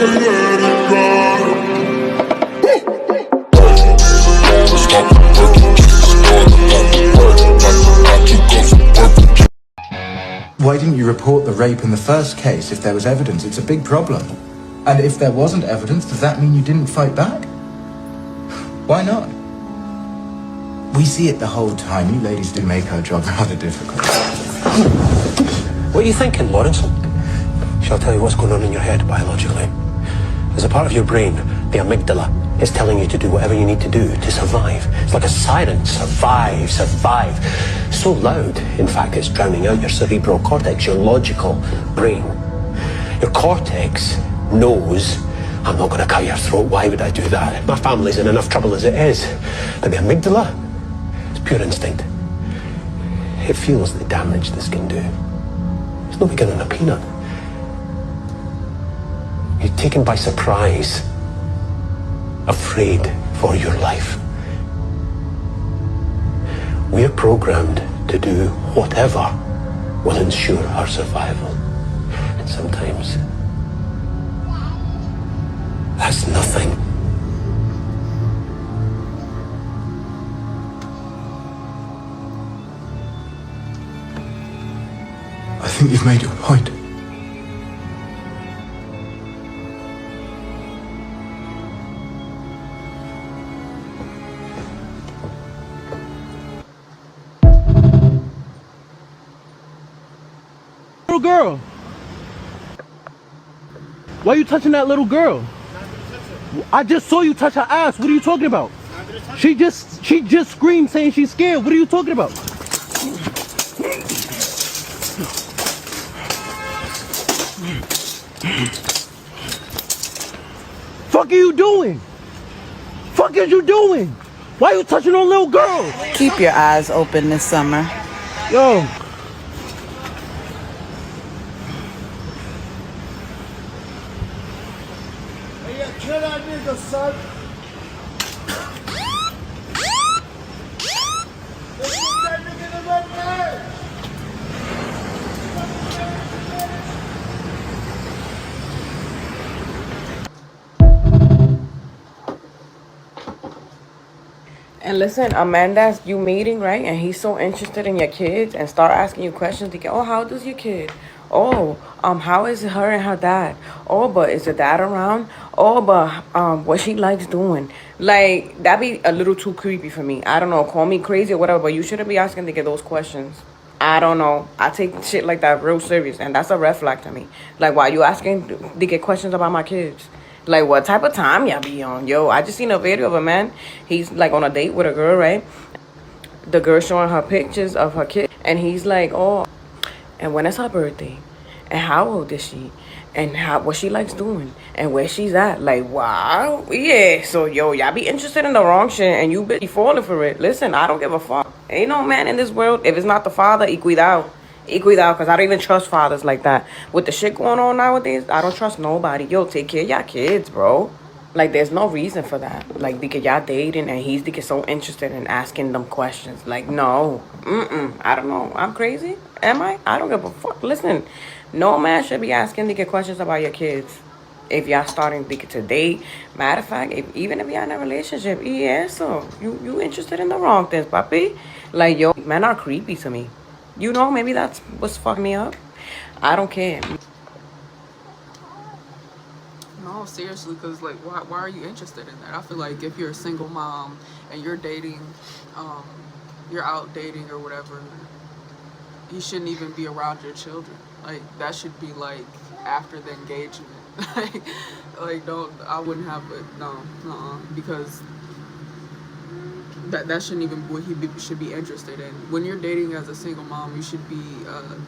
Why didn't you report the rape in the first case if there was evidence? It's a big problem. And if there wasn't evidence, does that mean you didn't fight back? Why not? We see it the whole time. You ladies do make our job rather difficult. What are you thinking, Lawrence? Shall I tell you what's going on in your head biologically? There's a part of your brain, the amygdala, is telling you to do whatever you need to do to survive. It's like a siren. Survive, survive. So loud, in fact, it's drowning out your cerebral cortex, your logical brain. Your cortex knows, I'm not going to cut your throat. Why would I do that? My family's in enough trouble as it is. But the amygdala, it's pure instinct. It feels the damage this can do. It's no bigger than a peanut. You're taken by surprise, afraid for your life. We're programmed to do whatever will ensure our survival. And sometimes that's nothing. I think you've made your point. Little girl. Why are you touching that little girl? I just saw you touch her ass. What are you talking about? She just screamed saying she's scared. What are you talking about? Fuck are you doing? Fuck is you doing? Why are you touching on little girl? Keep your eyes open this summer. Yo. Kill that nigga, son. Let's get that nigga in the red bag. And listen, a man that's you meeting, right? And he's so interested in your kids and start asking you questions. They go, oh, how does your kid? Oh, how is her and her dad? Oh, but is the dad around? Oh, but what she likes doing? Like, that'd be a little too creepy for me. I don't know, call me crazy or whatever, but you shouldn't be asking to get those questions. I don't know. I take shit like that real serious, and that's a red flag to me. Like, why you asking to get questions about my kids? Like, what type of time y'all be on? Yo, I just seen a video of a man. He's, like, on a date with a girl, right? The girl showing her pictures of her kid, and he's like, oh, and when is her birthday? And how old is she? And what she likes doing? And where she's at? Like, wow. Yeah, so, yo, y'all be interested in the wrong shit, and you be falling for it. Listen, I don't give a fuck. Ain't no man in this world, if it's not the father, y cuidado. Y cuidado, because I don't even trust fathers like that. With the shit going on nowadays, I don't trust nobody. Yo, take care of y'all kids, bro. Like, there's no reason for that. Like, because y'all dating and he's so interested in asking them questions. Like, no. I don't know. I'm crazy? Am I? I don't give a fuck. Listen, no man should be asking to get questions about your kids. If y'all starting to date. Matter of fact, even if y'all in a relationship, yeah, so you interested in the wrong things, papi. Like, yo, men are creepy to me. You know, maybe that's what's fucking me up. I don't care. No, seriously, because, like, why are you interested in that? I feel like if you're a single mom and you're dating, you're out dating or whatever, you shouldn't even be around your children. Like, that should be, like, after the engagement. like, I wouldn't have it, no, because that shouldn't even be what he should be interested in. When you're dating as a single mom, you should be,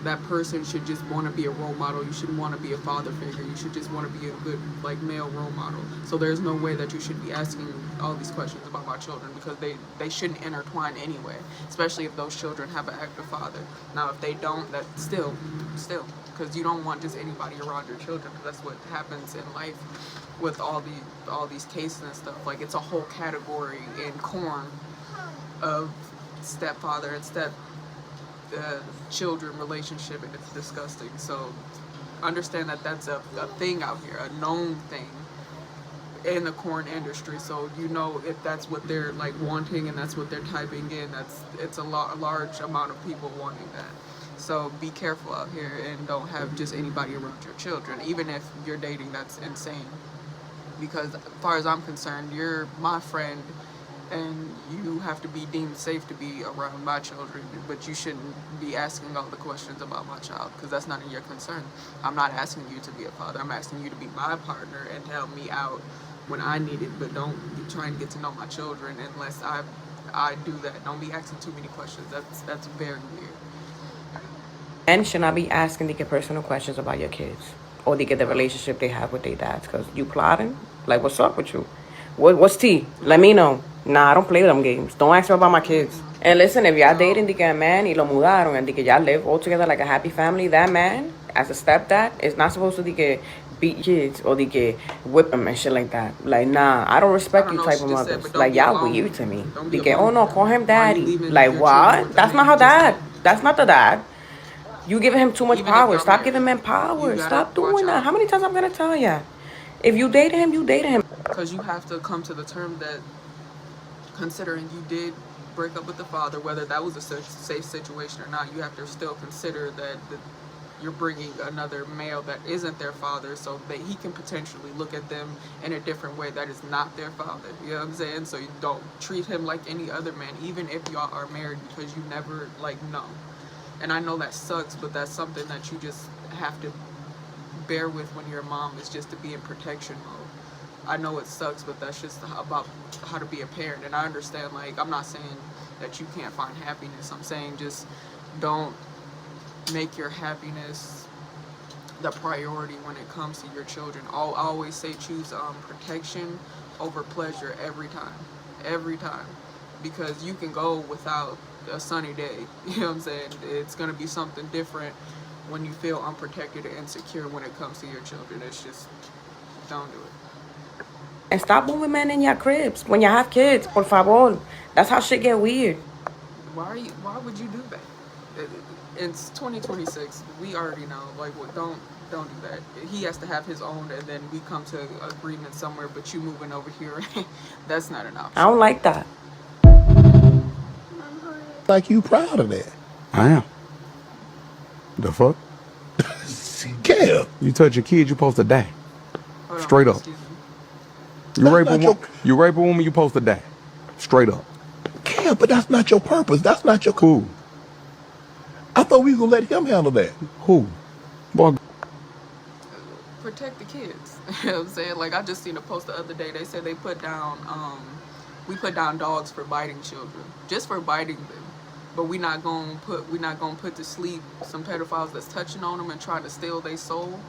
that person should just want to be a role model. You shouldn't want to be a father figure. You should just want to be a good, like, male role model. So there's no way that you should be asking all these questions about my children, because they shouldn't intertwine anyway, especially if those children have an active father. Now, if they don't, that still, because you don't want just anybody around your children, because that's what happens in life with all these cases and stuff. Like, it's a whole category in corn of stepfather and step children relationship, and it's disgusting. So understand that that's a thing out here, a known thing in the corn industry. So you know, if that's what they're like wanting and that's what they're typing in, it's a large amount of people wanting that. So be careful out here and don't have just anybody around your children, even if you're dating. That's insane, because as far as I'm concerned, you're my friend and you have to be deemed safe to be around my children, but you shouldn't be asking all the questions about my child, because that's none of your concern. I'm not asking you to be a father. I'm asking you to be my partner and to help me out when I need it, but don't be trying to get to know my children unless I do that. Don't be asking too many questions. That's very weird. Men should not be asking the personal questions about your kids or the relationship they have with their dads, because you plotting. Like, what's up with you? What's tea? Let me know. Nah, I don't play them games. Don't ask me about my kids. And listen, if y'all dating a man y lo mudaron and y'all live all together like a happy family, that man, as a stepdad, is not supposed to beat kids or whip them and shit like that. Like, nah, I don't respect you type of mothers. Like, y'all weird to me. Oh no, call him daddy. Like, what? That's not how dad. That's not the dad. You giving him too much power. Stop giving men power. Stop doing that. How many times I'm gonna tell ya? If you dated him, you dated him. Because you have to come to the term that, considering you did break up with the father, whether that was a safe situation or not, you have to still consider that you're bringing another male that isn't their father, so that he can potentially look at them in a different way that is not their father. You know what I'm saying? So you don't treat him like any other man, even if y'all are married, because you never know. And I know that sucks, but that's something that you just have to bear with when your mom is just to be in protection mode. I know it sucks, but that's just about how to be a parent. And I understand, like, I'm not saying that you can't find happiness. I'm saying just don't make your happiness the priority when it comes to your children. I always say choose protection over pleasure every time, because you can go without a sunny day. You know what I'm saying? It's gonna be something different when you feel unprotected and insecure when it comes to your children. It's just, don't do it. And stop moving men in your cribs when you have kids, por favor. That's how shit get weird. Why would you do that? It's 2026. We already know. Like, don't do that. He has to have his own, and then we come to agreement somewhere. But you moving over here, that's not an option. I don't like that. Like, you proud of that. I am. The fuck? Kev. You touch your kid, you supposed to die. Straight up. You rape a woman, you supposed to die. Straight up. Kev, but that's not your purpose. That's not your... Who? I thought we were going to let him handle that. Who? Boy. Protect the kids. You know what I'm saying? Like, I just seen a post the other day. They said they put down, we put down dogs for biting children. Just for biting them. But we're not gonna put to sleep some pedophiles that's touching on them and trying to steal their soul.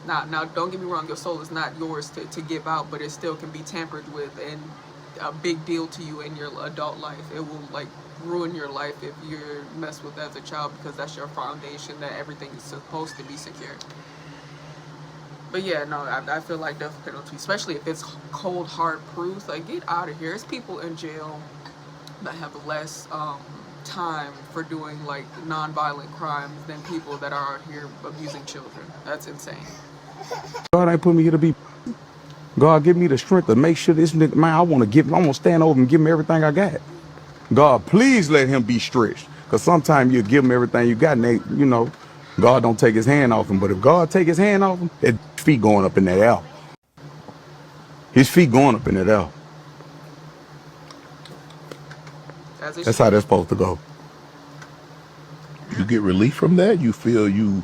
Now, don't get me wrong, your soul is not yours to give out, but it still can be tampered with and a big deal to you in your adult life. It will, like, ruin your life if you're messed with as a child, because that's your foundation, that everything is supposed to be secure. But yeah, no, I feel like death penalty, especially if it's cold hard proof, like, get out of here. There's people in jail that have less time for doing, like, non-violent crimes than people that are out here abusing children. That's insane. God ain't put me here to be. God give me the strength to make sure this nigga, man, I want to stand over and give him everything I got. God, please let him be stretched. Because sometimes you give him everything you got, and they, you know, God don't take his hand off him. But if God take his hand off him, his feet going up in that L. His feet going up in that L. That's how that's supposed to go. You get relief from that? You feel you...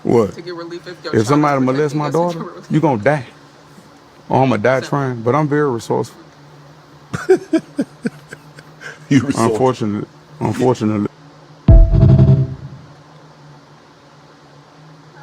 What? To get relief if somebody molests my daughter, you gonna die. Or I'm gonna die trying. But I'm very resourceful. You resourceful. Unfortunately.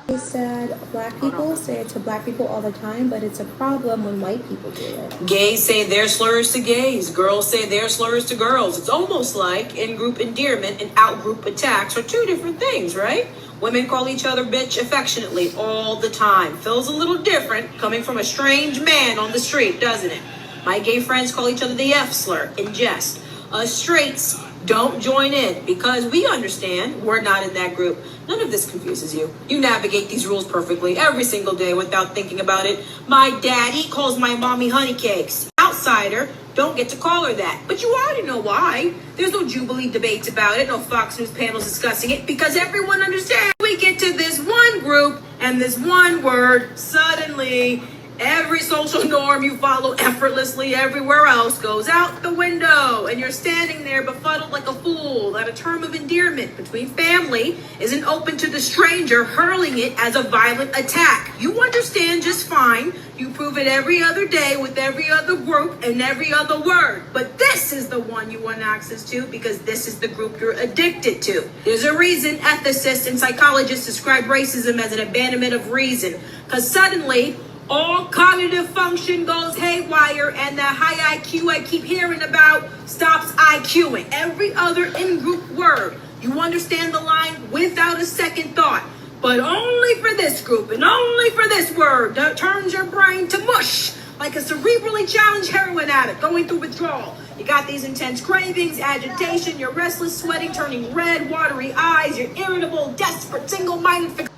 He said black people say it to black people all the time, but it's a problem when white people do it. Gays say their slurs to gays. Girls say their slurs to girls. It's almost like in-group endearment and out-group attacks are two different things, right? Women call each other bitch affectionately all the time. Feels a little different coming from a strange man on the street, doesn't it? My gay friends call each other the F slur in jest. Us straights Don't join in because we understand we're not in that group. None of this confuses you. You navigate these rules perfectly every single day without thinking about it. My daddy calls my mommy honey cakes. Outsider don't get to call her that. But you already know why. There's no Jubilee debates about it, no Fox News panels discussing it, because everyone understands. We get to this one group and this one word, suddenly every social norm you follow effortlessly everywhere else goes out the window, and you're standing there befuddled like a fool that a term of endearment between family isn't open to the stranger hurling it as a violent attack. You understand just fine. You prove it every other day with every other group and every other word. But this is the one you want access to because this is the group you're addicted to. There's a reason ethicists and psychologists describe racism as an abandonment of reason, because suddenly all cognitive function goes haywire, and the high IQ I keep hearing about stops IQing. Every other in-group word, you understand the line without a second thought. But only for this group and only for this word that turns your brain to mush like a cerebrally challenged heroin addict going through withdrawal. You got these intense cravings, agitation, you're restless, sweating, turning red, watery eyes, you're irritable, desperate, single-minded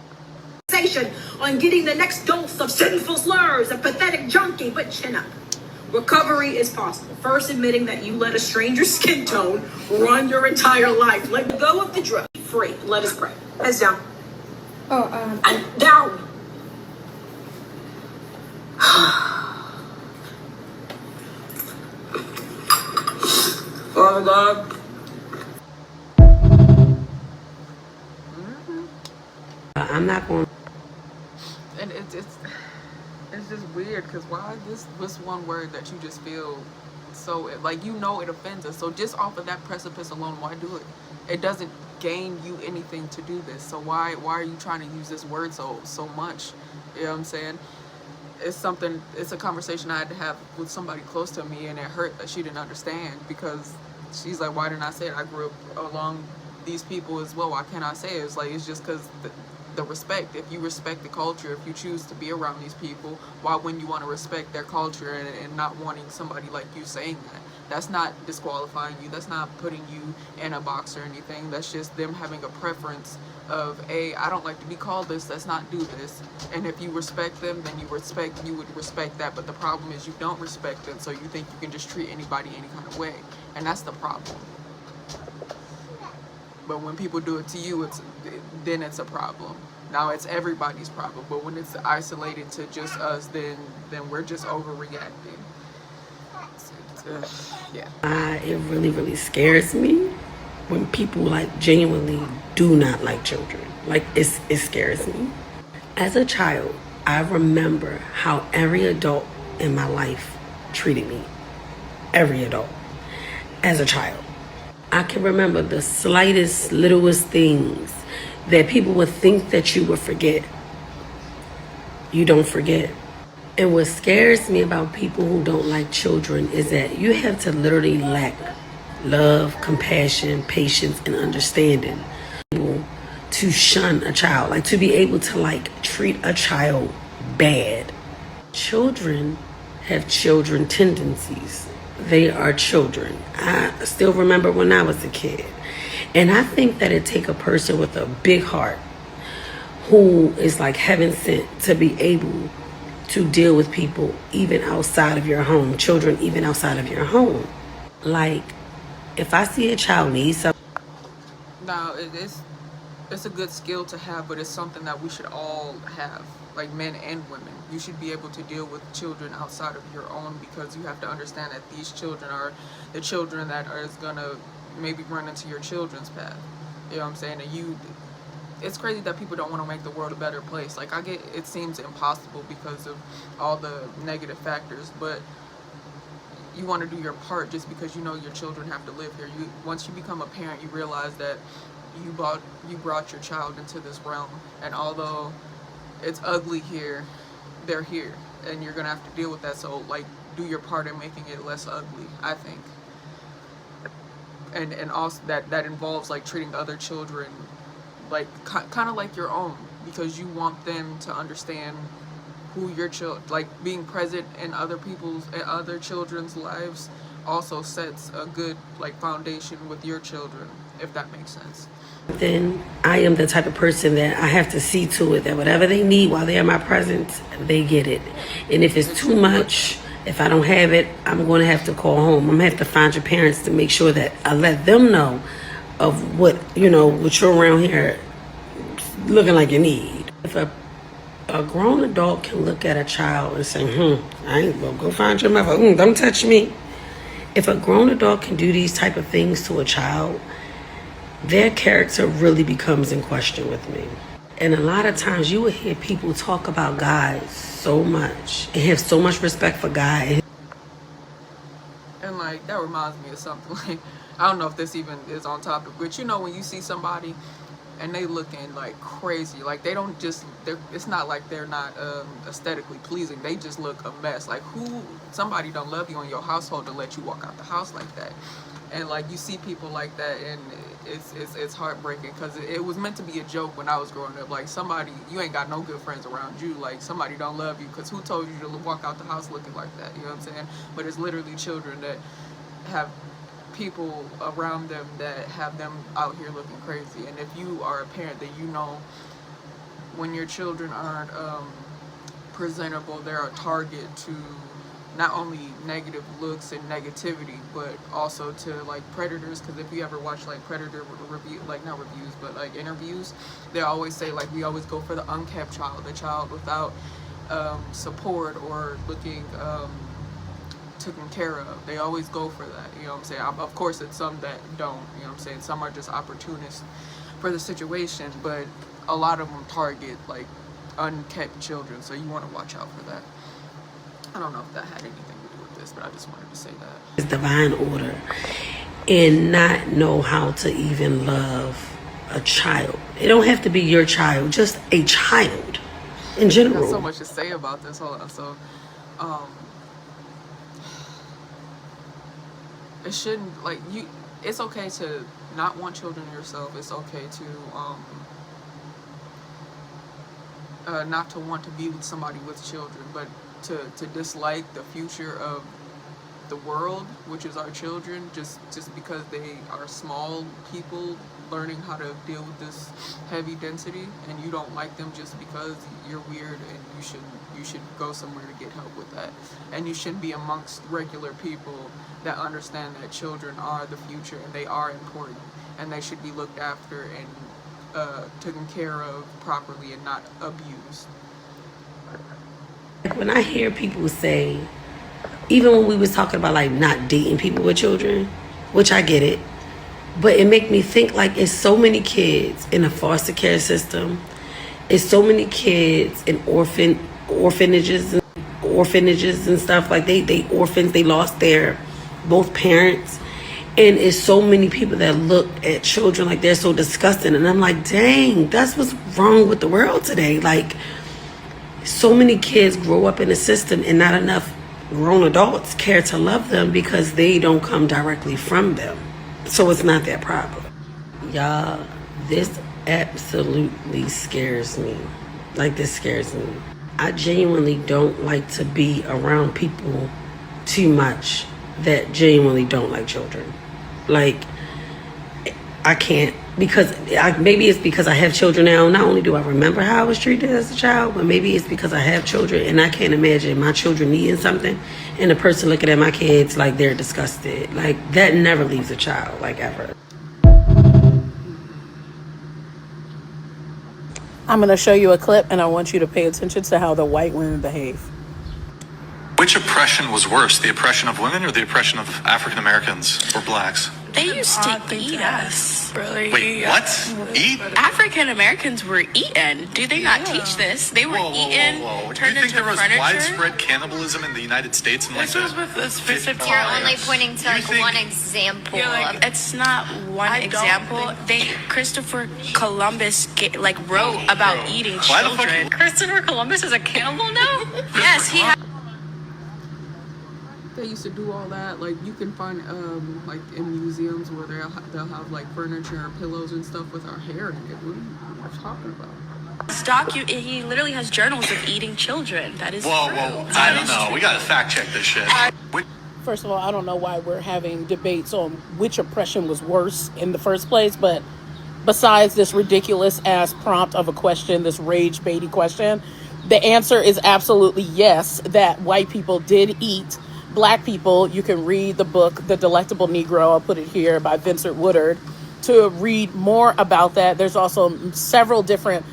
fixation on getting the next dose of sinful slurs, a pathetic junkie, but chin up. Recovery is possible. First admitting that you let a stranger's skin tone run your entire life. Let go of the drug. Free. Let us pray. Heads down. And down. Father God. I'm not going. And it's just weird because why this one word that you just feel so like it offends us. So just off of that precipice alone, why do it? It doesn't gain you anything to do this. So why are you trying to use this word so much? You know what I'm saying? It's a conversation I had to have with somebody close to me, and it hurt that she didn't understand because she's like, why didn't I say it? I grew up along these people as well. Why can't I say it? It's like, it's just because the respect. If you respect the culture, if you choose to be around these people, why wouldn't you want to respect their culture and not wanting somebody like you saying that? That's not disqualifying you. That's not putting you in a box or anything. That's just them having a preference of, I don't like to be called this, let's not do this. And if you respect them, then you would respect that. But the problem is you don't respect them, so you think you can just treat anybody any kind of way. And that's the problem. But when people do it to you, then it's a problem. Now it's everybody's problem. But when it's isolated to just us, then we're just overreacting. Yeah. It really, really scares me when people genuinely do not like children. It scares me. As a child, I remember how every adult in my life treated me. Every adult. As a child. I can remember the slightest, littlest things that people would think that you would forget. You don't forget. And what scares me about people who don't like children is that you have to literally lack love, compassion, patience, and understanding to shun a child, to be able to treat a child bad. Children have children tendencies. They are children. I still remember when I was a kid. And I think that it takes a person with a big heart who is heaven sent to be able to deal with people even outside of your home, children even outside of your home. If I see a child need something. No, it's a good skill to have, but it's something that we should all have, men and women. You should be able to deal with children outside of your own, because you have to understand that these children are the children that is gonna maybe run into your children's path. You know what I'm saying? And it's crazy that people don't want to make the world a better place. I get it seems impossible because of all the negative factors, but you want to do your part just because you know your children have to live here. Once you become a parent, you realize that you brought your child into this realm, and although it's ugly here, they're here, and you're gonna have to deal with that. So do your part in making it less ugly, I think. And also that involves treating other children kind of like your own, because you want them to understand who your child, being present in other children's lives also sets a good like foundation with your children, if that makes sense. Then I am the type of person that I have to see to it that whatever they need while they're in my presence, they get it. And if it's too much, if I don't have it, I'm going to have to call home. I'm going to have to find your parents to make sure that I let them know of what, what you're around here looking like you need. If a grown adult can look at a child and say, I ain't gonna go find your mother. Don't touch me. If a grown adult can do these type of things to a child, their character really becomes in question with me. And a lot of times you will hear people talk about God so much and have so much respect for God. And like, that reminds me of something like, I don't know if this even is on topic, but when you see somebody and they looking like crazy, like they don't just, it's not like they're not aesthetically pleasing, they just look a mess. Like somebody don't love you in your household to let you walk out the house like that. And like you see people like that, and it's heartbreaking, because it was meant to be a joke when I was growing up. Like, you ain't got no good friends around you. Like, somebody don't love you because who told you to walk out the house looking like that? You know what I'm saying? But it's literally children that have people around them that have them out here looking crazy. And if you are a parent, then when your children aren't presentable, they're a target to not only negative looks and negativity, but also to like predators. Because if you ever watch like predator review, like not reviews, but like interviews, they always say like we always go for the unkept child, the child without support or looking taken care of. They always go for that, you know what I'm saying? Of course, it's some that don't, you know what I'm saying? Some are just opportunists for the situation, but a lot of them target like unkept children, so you want to watch out for that. I don't know if that had anything to do with this, but I just wanted to say that. It's divine order, and not know how to even love a child. It don't have to be your child, just a child in general. There's so much to say about this. Hold on. So, it shouldn't, like, it's okay to not want children yourself. It's okay to not to want to be with somebody with children, but to dislike the future of the world, which is our children, just because they are small people learning how to deal with this heavy density, and you don't like them just because you're weird, and you should go somewhere to get help with that. And you shouldn't be amongst regular people that understand that children are the future and they are important, and they should be looked after and taken care of properly and not abused. When I hear people say, even when we was talking about like not dating people with children, which I get it, but it make me think like it's so many kids in the foster care system, it's so many kids in orphanages and stuff, like they orphans, they lost their both parents, and it's so many people that look at children like they're so disgusting, and I'm like, dang, that's what's wrong with the world today. Like, so many kids grow up in the system and not enough grown adults care to love them because they don't come directly from them. So it's not their problem. Y'all, this absolutely scares me. Like, this scares me. I genuinely don't like to be around people too much that genuinely don't like children. Like, I can't, because maybe it's because I have children now. Not only do I remember how I was treated as a child, but maybe it's because I have children and I can't imagine my children needing something and the person looking at my kids like they're disgusted. Like, that never leaves a child, like, ever. I'm going to show you a clip, and I want you to pay attention to how the white women behave. Which oppression was worse, the oppression of women or the oppression of African Americans or blacks? They used to eat us. Wait, what? Eat? African Americans were eaten. Do they not teach this? They were eaten, turned Do you think into there was furniture. widespread cannibalism in the United States? And This was with a specific. You're only pointing to like one example. Like, it's not one example. Christopher Columbus wrote about eating children. Christopher Columbus is a cannibal now? Yes, he had. They used to do all that. Like, you can find like in museums where they'll have like furniture or pillows and stuff with our hair in it. What are you talking about? He literally has journals of eating children. That is Whoa, true. I don't know. We gotta fact check this shit. First of all, I don't know why we're having debates on which oppression was worse in the first place, but besides this ridiculous ass prompt of a question, this rage baity question, the answer is absolutely yes, that white people did eat black people. You can read the book, The Delectable Negro, I'll put it here, by Vincent Woodard, to read more about that. There's also several different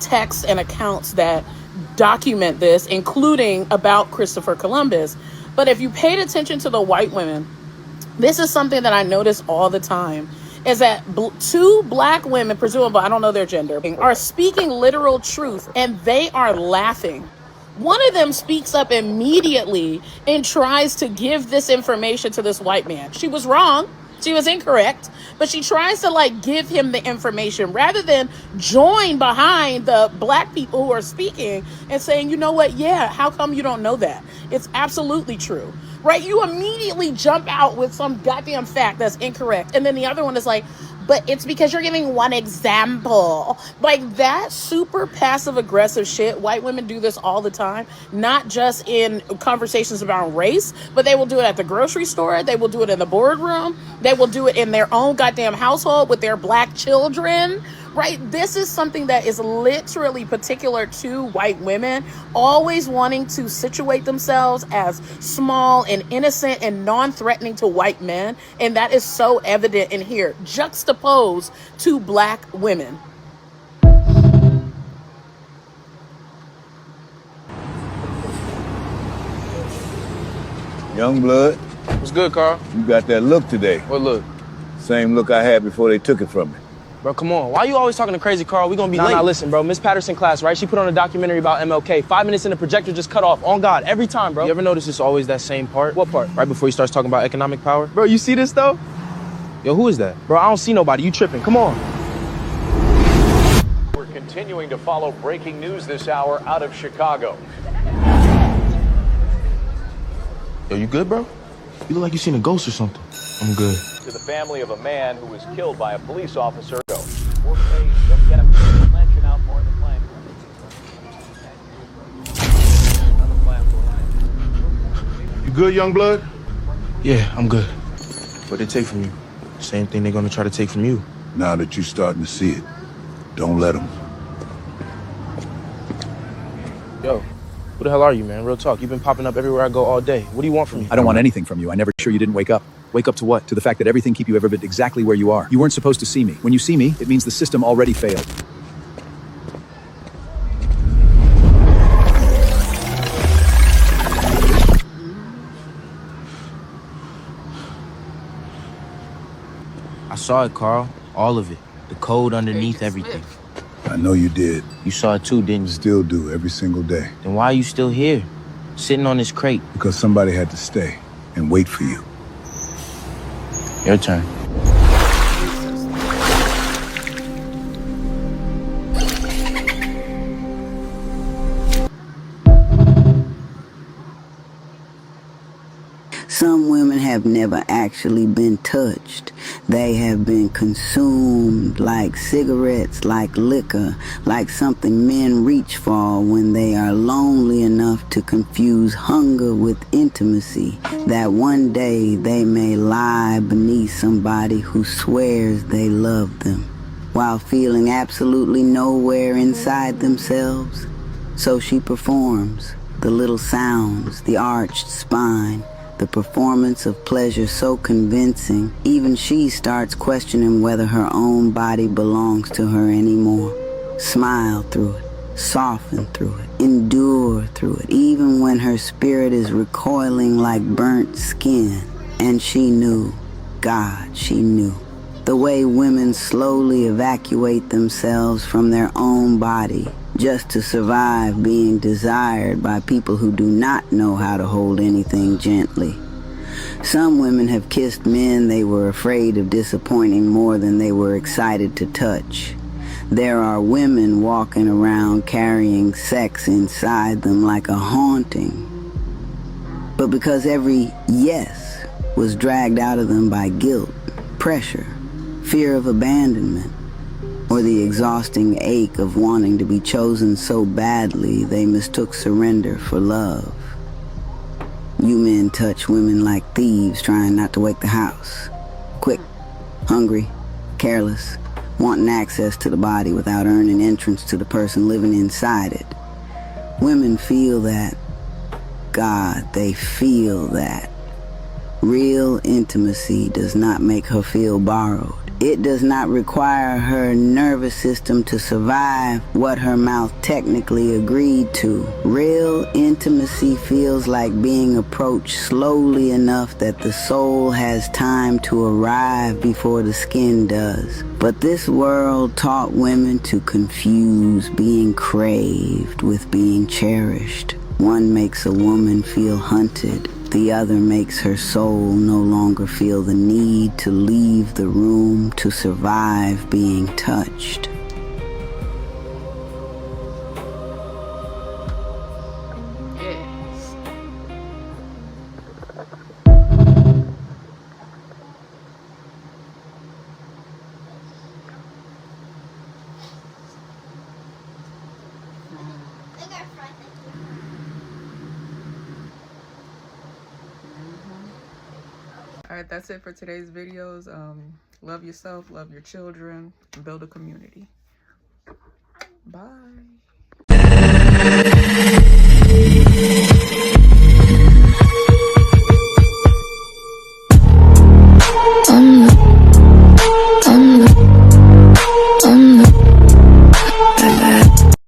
texts and accounts that document this, including about Christopher Columbus. But if you paid attention to the white women, this is something that I notice all the time, is that two black women, presumably, I don't know their gender, are speaking literal truth and they are laughing. One of them speaks up immediately and tries to give this information to this white man. She was wrong. She was incorrect, but she tries to like give him the information rather than join behind the black people who are speaking and saying, you know what? Yeah, how come you don't know that? It's absolutely true, right? You immediately jump out with some goddamn fact that's incorrect. And then the other one is like, but it's because you're giving one example. Like that super passive aggressive shit. White women do this all the time, not just in conversations about race, but they will do it at the grocery store. They will do it in the boardroom. They will do it in their own goddamn household with their black children, right? This is something that is literally particular to white women, always wanting to situate themselves as small and innocent and non-threatening to white men. And that is so evident in here, juxtaposed to black women. Young blood. What's good, Carl? You got that look today. What look? Same look I had before they took it from me. Bro, come on. Why you always talking to crazy Carl? We gonna be late. Nah, listen, bro. Miss Patterson class, right? She put on a documentary about MLK. 5 minutes in, the projector just cut off. On God, every time, bro. You ever notice it's always that same part? What part? Right before he starts talking about economic power. Bro, you see this, though? Yo, who is that? Bro, I don't see nobody. You tripping. Come on. We're continuing to follow breaking news this hour out of Chicago. Yo, you good, bro? You look like you seen a ghost or something. I'm good. To the family of a man who was killed by a police officer. We'll say, don't get him mention out more in the plan. You good, young blood? Yeah, I'm good. What they take from you? Same thing they're gonna try to take from you. Now that you're starting to see it, don't let them. Yo, who the hell are you, man? Real talk. You've been popping up everywhere I go all day. What do you want from me? I don't want anything from you. I never sure you didn't wake up. Wake up to what? To the fact that everything keep you ever been exactly where you are. You weren't supposed to see me. When you see me, it means the system already failed. I saw it, Carl. All of it. The code underneath everything. I know you did. You saw it too, didn't you? Still do, every single day. Then why are you still here? Sitting on this crate? Because somebody had to stay and wait for you. Your turn. Some women have never actually been touched. They have been consumed like cigarettes, like liquor, like something men reach for when they are lonely enough to confuse hunger with intimacy, that one day they may lie beneath somebody who swears they love them, while feeling absolutely nowhere inside themselves. So she performs the little sounds, the arched spine, the performance of pleasure so convincing, even she starts questioning whether her own body belongs to her anymore. Smile through it, soften through it, endure through it, even when her spirit is recoiling like burnt skin. And she knew, God, she knew. The way women slowly evacuate themselves from their own body just to survive being desired by people who do not know how to hold anything gently. Some women have kissed men they were afraid of disappointing more than they were excited to touch. There are women walking around carrying sex inside them like a haunting. But because every yes was dragged out of them by guilt, pressure, fear of abandonment, or the exhausting ache of wanting to be chosen so badly they mistook surrender for love. You men touch women like thieves trying not to wake the house. Quick, hungry, careless, wanting access to the body without earning entrance to the person living inside it. Women feel that. God, they feel that. Real intimacy does not make her feel borrowed. It does not require her nervous system to survive what her mouth technically agreed to. Real intimacy feels like being approached slowly enough that the soul has time to arrive before the skin does. But this world taught women to confuse being craved with being cherished. One makes a woman feel hunted. The other makes her soul no longer feel the need to leave the room to survive being touched. All right, that's it for today's videos. Love yourself, love your children, and build a community. Bye.